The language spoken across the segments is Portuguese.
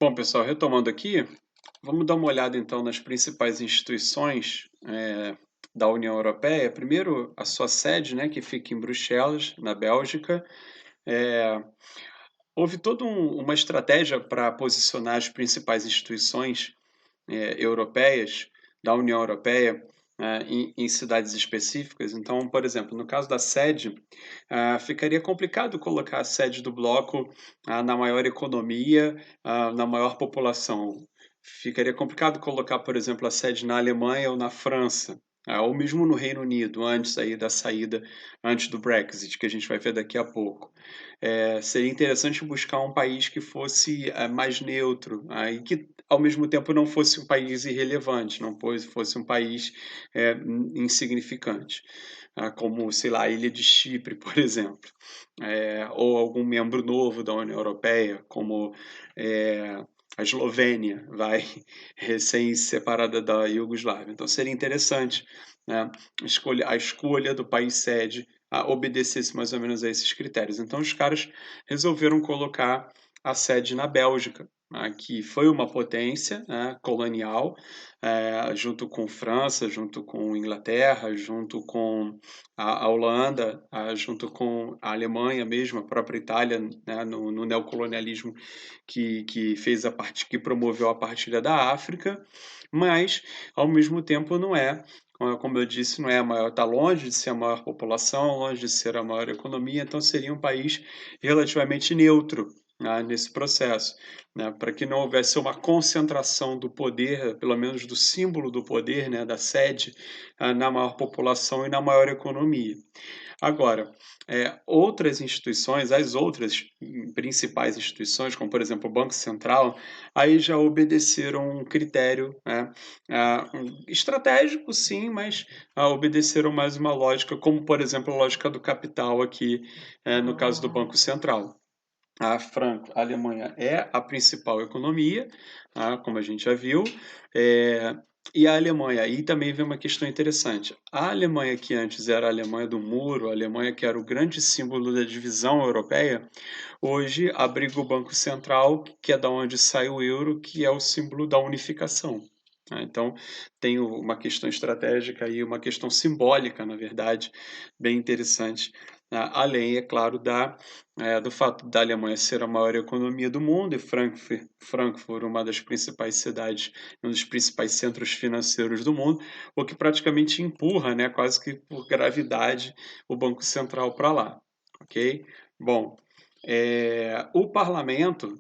Bom, pessoal, retomando aqui, vamos dar uma olhada então nas principais instituições da União Europeia. Primeiro, a sua sede, né, que fica em Bruxelas, na Bélgica. É, houve toda uma estratégia para posicionar as principais instituições europeias, da União Europeia, em cidades específicas. Então, por exemplo, no caso da sede, ficaria complicado colocar a sede do bloco na maior economia, na maior população. Ficaria complicado colocar, por exemplo, a sede na Alemanha ou na França. Ou mesmo no Reino Unido, antes aí da saída, antes do Brexit, que a gente vai ver daqui a pouco. Seria interessante buscar um país que fosse mais neutro, e que ao mesmo tempo não fosse um país irrelevante, não fosse um país insignificante, como, sei lá, a ilha de Chipre, por exemplo, ou algum membro novo da União Europeia, como é, a Eslovênia, vai recém-separada da Iugoslávia. Então seria interessante, né, a escolha do país sede obedecesse mais ou menos a esses critérios. Então os caras resolveram colocar a sede na Bélgica, que foi uma potência, né, colonial, junto com França, junto com Inglaterra, junto com a Holanda, junto com a Alemanha mesmo, a própria Itália, né, no neocolonialismo que fez que promoveu a partilha da África, mas ao mesmo tempo não é, como eu disse, não é a maior, está longe de ser a maior população, longe de ser a maior economia, então seria um país relativamente neutro, nesse processo, né, para que não houvesse uma concentração do poder, pelo menos do símbolo do poder, né, da sede, na maior população e na maior economia. Agora, outras instituições, as outras principais instituições, como por exemplo o Banco Central, aí já obedeceram um critério, né, estratégico, sim, mas obedeceram mais uma lógica, como por exemplo a lógica do capital aqui, no caso do Banco Central. A Alemanha é a principal economia, como a gente já viu, é, e a Alemanha, aí também vem uma questão interessante. A Alemanha que antes era a Alemanha do muro, a Alemanha que era o grande símbolo da divisão europeia, hoje abriga o Banco Central, que é da onde sai o euro, que é o símbolo da unificação. Então, tem uma questão estratégica e uma questão simbólica, na verdade, bem interessante, além, é claro, do fato da Alemanha ser a maior economia do mundo e Frankfurt uma das principais cidades, um dos principais centros financeiros do mundo, o que praticamente empurra, né, quase que por gravidade, o Banco Central para lá, ok? Bom, o parlamento,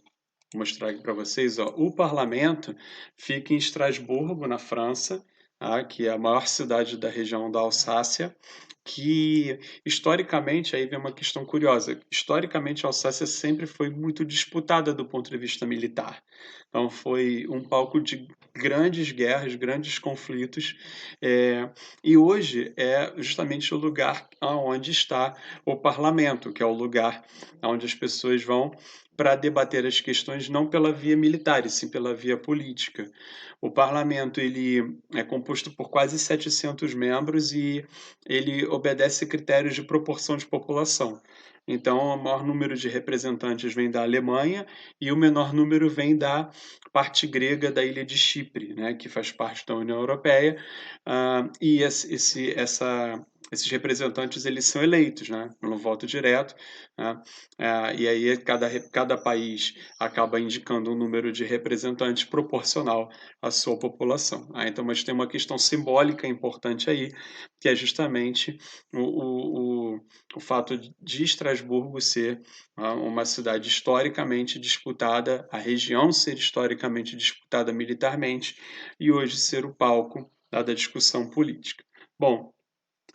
vou mostrar aqui para vocês, ó, o parlamento fica em Estrasburgo, na França, que é a maior cidade da região da Alsácia, que historicamente, aí vem uma questão curiosa, historicamente a Alsácia sempre foi muito disputada do ponto de vista militar. Então foi um palco de grandes guerras, grandes conflitos, e hoje é justamente o lugar onde está o parlamento, que é o lugar onde as pessoas vão para debater as questões não pela via militar, e sim pela via política. O parlamento ele é composto por quase 700 membros e ele obedece critérios de proporção de população. Então, o maior número de representantes vem da Alemanha e o menor número vem da parte grega da ilha de Chipre, né, que faz parte da União Europeia. E esses representantes eles são eleitos, né, pelo voto direto, né, e aí cada país acaba indicando um número de representantes proporcional à sua população. Então, mas tem uma questão simbólica importante aí, que é justamente o fato de Estrasburgo ser uma cidade historicamente disputada, a região ser historicamente disputada militarmente e hoje ser o palco da discussão política. Bom,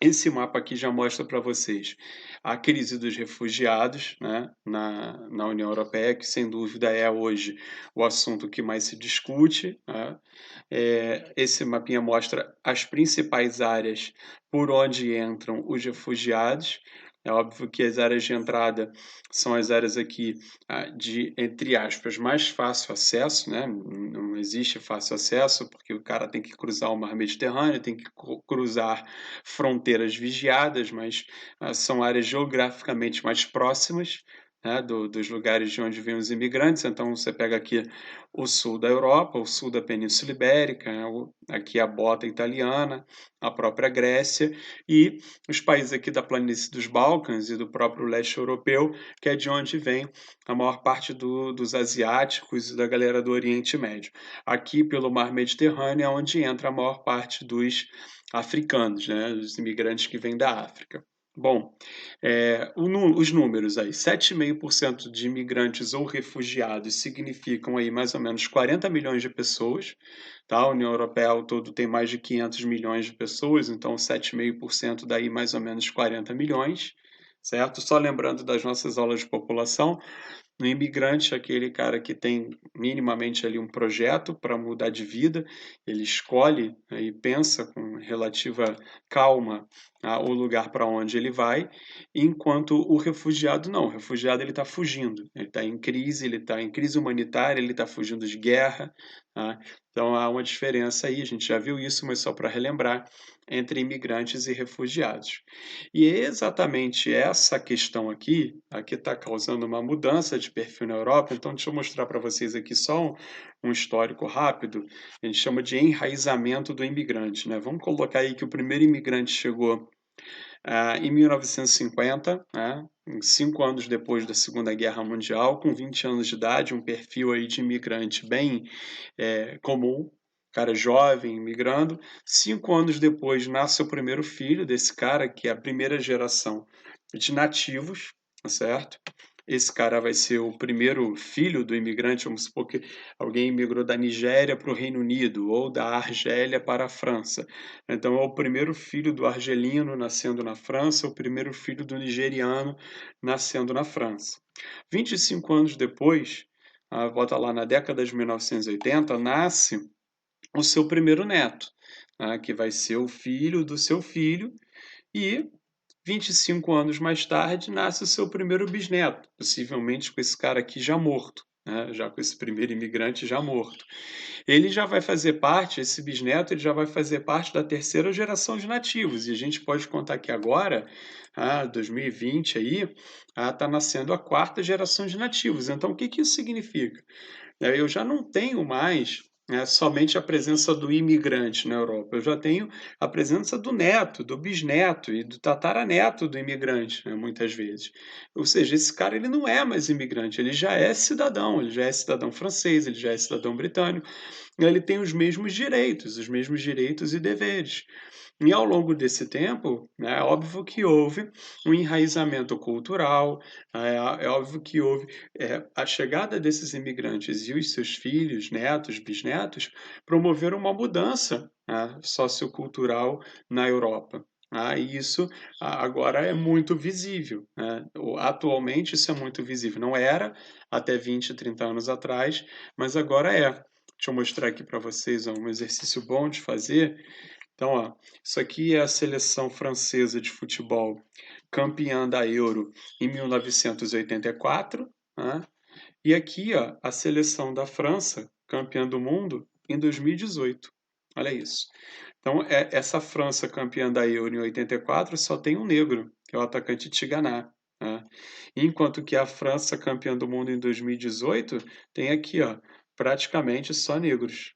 esse mapa aqui já mostra para vocês a crise dos refugiados, né, na União Europeia, que sem dúvida é hoje o assunto que mais se discute, né? Esse mapinha mostra as principais áreas por onde entram os refugiados. É óbvio que as áreas de entrada são as áreas aqui de, entre aspas, mais fácil acesso, né? Não existe fácil acesso, porque o cara tem que cruzar o mar Mediterrâneo, tem que cruzar fronteiras vigiadas, mas são áreas geograficamente mais próximas, né, dos lugares de onde vêm os imigrantes. Então, você pega aqui o sul da Europa, o sul da Península Ibérica, né, aqui a bota italiana, a própria Grécia, e os países aqui da planície dos Balcãs e do próprio leste europeu, que é de onde vem a maior parte dos asiáticos e da galera do Oriente Médio. Aqui, pelo Mar Mediterrâneo, é onde entra a maior parte dos africanos, né, os imigrantes que vêm da África. Bom, os números aí, 7,5% de imigrantes ou refugiados significam aí mais ou menos 40 milhões de pessoas, tá? A União Europeia ao todo tem mais de 500 milhões de pessoas, então 7,5% daí mais ou menos 40 milhões, certo? Só lembrando das nossas aulas de população, no imigrante é aquele cara que tem minimamente ali um projeto para mudar de vida, ele escolhe, né, e pensa com relativa calma, o lugar para onde ele vai, enquanto o refugiado não, o refugiado ele está fugindo, ele está em crise, ele está em crise humanitária, ele está fugindo de guerra, tá? Então há uma diferença aí, a gente já viu isso, mas só para relembrar, entre imigrantes e refugiados. E é exatamente essa questão aqui, a que está causando uma mudança de perfil na Europa. Então, deixa eu mostrar para vocês aqui só um histórico rápido. A gente chama de enraizamento do imigrante, né? Vamos colocar aí que o primeiro imigrante chegou em 1950, né? 5 anos depois da Segunda Guerra Mundial, com 20 anos de idade, um perfil aí de imigrante bem comum, cara jovem, migrando. 5 anos depois nasce o primeiro filho desse cara, que é a primeira geração de nativos, tá certo? Esse cara vai ser o primeiro filho do imigrante, vamos supor que alguém migrou da Nigéria para o Reino Unido ou da Argélia para a França. Então é o primeiro filho do argelino nascendo na França, o primeiro filho do nigeriano nascendo na França. 25 anos depois, bota lá na década de 1980, nasce o seu primeiro neto, né, que vai ser o filho do seu filho, e 25 anos mais tarde nasce o seu primeiro bisneto, possivelmente com esse cara aqui já morto, né, já com esse primeiro imigrante já morto. Ele já vai fazer parte, esse bisneto, ele já vai fazer parte da terceira geração de nativos, e a gente pode contar que agora, 2020 aí, está nascendo a quarta geração de nativos. Então, o que que isso significa? Eu já não tenho mais, somente a presença do imigrante na Europa, eu já tenho a presença do neto, do bisneto e do tataraneto do imigrante, né, muitas vezes. Ou seja, esse cara ele não é mais imigrante, ele já é cidadão francês, ele já é cidadão britânico, ele tem os mesmos direitos e deveres. E ao longo desse tempo, né, é óbvio que houve um enraizamento cultural, é óbvio que houve a chegada desses imigrantes e os seus filhos, netos, bisnetos, promoveram uma mudança, né, sociocultural na Europa. E isso agora é muito visível, né? Atualmente isso é muito visível. Não era até 20, 30 anos atrás, mas agora é. Deixa eu mostrar aqui para vocês um exercício bom de fazer. Então, ó, isso aqui é a seleção francesa de futebol campeã da Euro em 1984, né? E aqui, ó, a seleção da França campeã do mundo em 2018. Olha isso. Então, essa França campeã da Euro em 84 só tem um negro, que é o atacante Tigana, né? Enquanto que a França campeã do mundo em 2018 tem aqui, ó, praticamente só negros,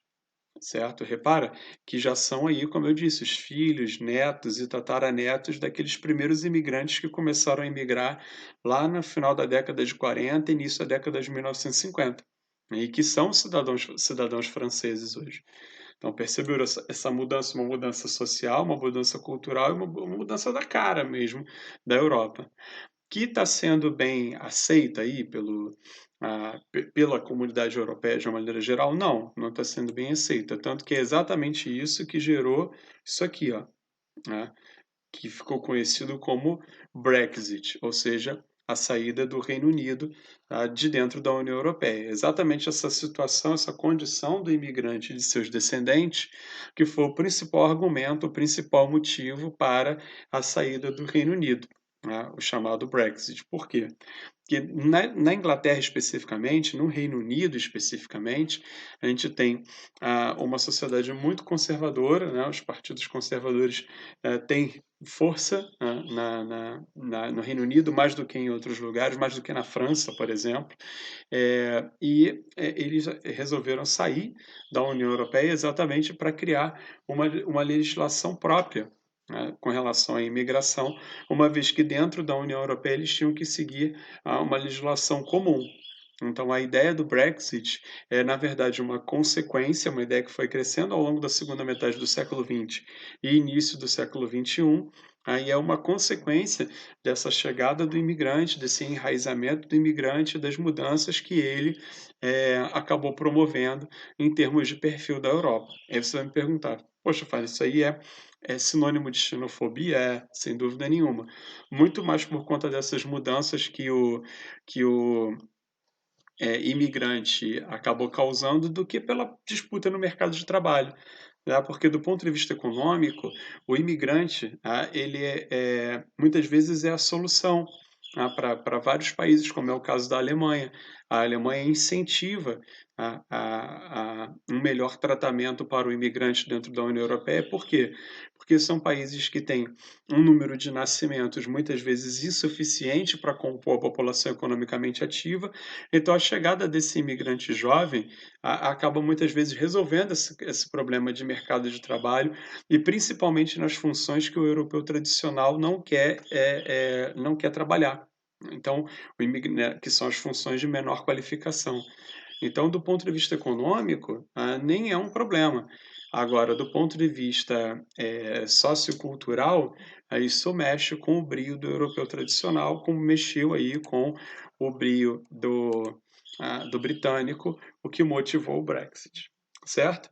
certo? Repara que já são aí, como eu disse, os filhos, netos e tataranetos daqueles primeiros imigrantes que começaram a imigrar lá no final da década de 40 e início da década de 1950, e que são cidadãos franceses hoje. Então, perceberam essa mudança, uma mudança social, uma mudança cultural e uma mudança da cara mesmo da Europa, que está sendo bem aceita aí pela comunidade europeia de uma maneira geral? Não, não está sendo bem aceita. Tanto que é exatamente isso que gerou isso aqui, ó, né, que ficou conhecido como Brexit, ou seja, a saída do Reino Unido, de dentro da União Europeia. Exatamente essa situação, essa condição do imigrante e de seus descendentes, que foi o principal argumento, o principal motivo para a saída do Reino Unido, né, o chamado Brexit. Por quê? Porque na Inglaterra especificamente, no Reino Unido especificamente, a gente tem uma sociedade muito conservadora, né? Os partidos conservadores têm força, no Reino Unido, mais do que em outros lugares, mais do que na França, por exemplo. Eles resolveram sair da União Europeia exatamente para criar uma legislação própria, né, com relação à imigração, uma vez que dentro da União Europeia eles tinham que seguir uma legislação comum. Então, a ideia do Brexit é, na verdade, uma consequência, uma ideia que foi crescendo ao longo da segunda metade do século XX e início do século XXI. Aí é uma consequência dessa chegada do imigrante, desse enraizamento do imigrante, das mudanças que ele acabou promovendo em termos de perfil da Europa. Aí você vai me perguntar, poxa, Fábio, isso aí é sinônimo de xenofobia? É, sem dúvida nenhuma. Muito mais por conta dessas mudanças que o imigrante acabou causando do que pela disputa no mercado de trabalho, né? Porque do ponto de vista econômico, o imigrante, ele muitas vezes é a solução, para vários países, como é o caso da Alemanha. A Alemanha incentiva um melhor tratamento para o imigrante dentro da União Europeia. Por quê? Porque são países que têm um número de nascimentos muitas vezes insuficiente para compor a população economicamente ativa. Então, a chegada desse imigrante jovem acaba muitas vezes resolvendo esse problema de mercado de trabalho e principalmente nas funções que o europeu tradicional não quer trabalhar. Então, né, que são as funções de menor qualificação. Então, do ponto de vista econômico, nem é um problema. Agora, do ponto de vista sociocultural, isso mexe com o brio do europeu tradicional, como mexeu aí com o brio do britânico, o que motivou o Brexit, certo?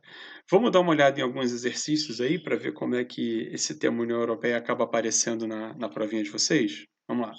Vamos dar uma olhada em alguns exercícios aí para ver como é que esse tema União Europeia acaba aparecendo na provinha de vocês? Vamos lá.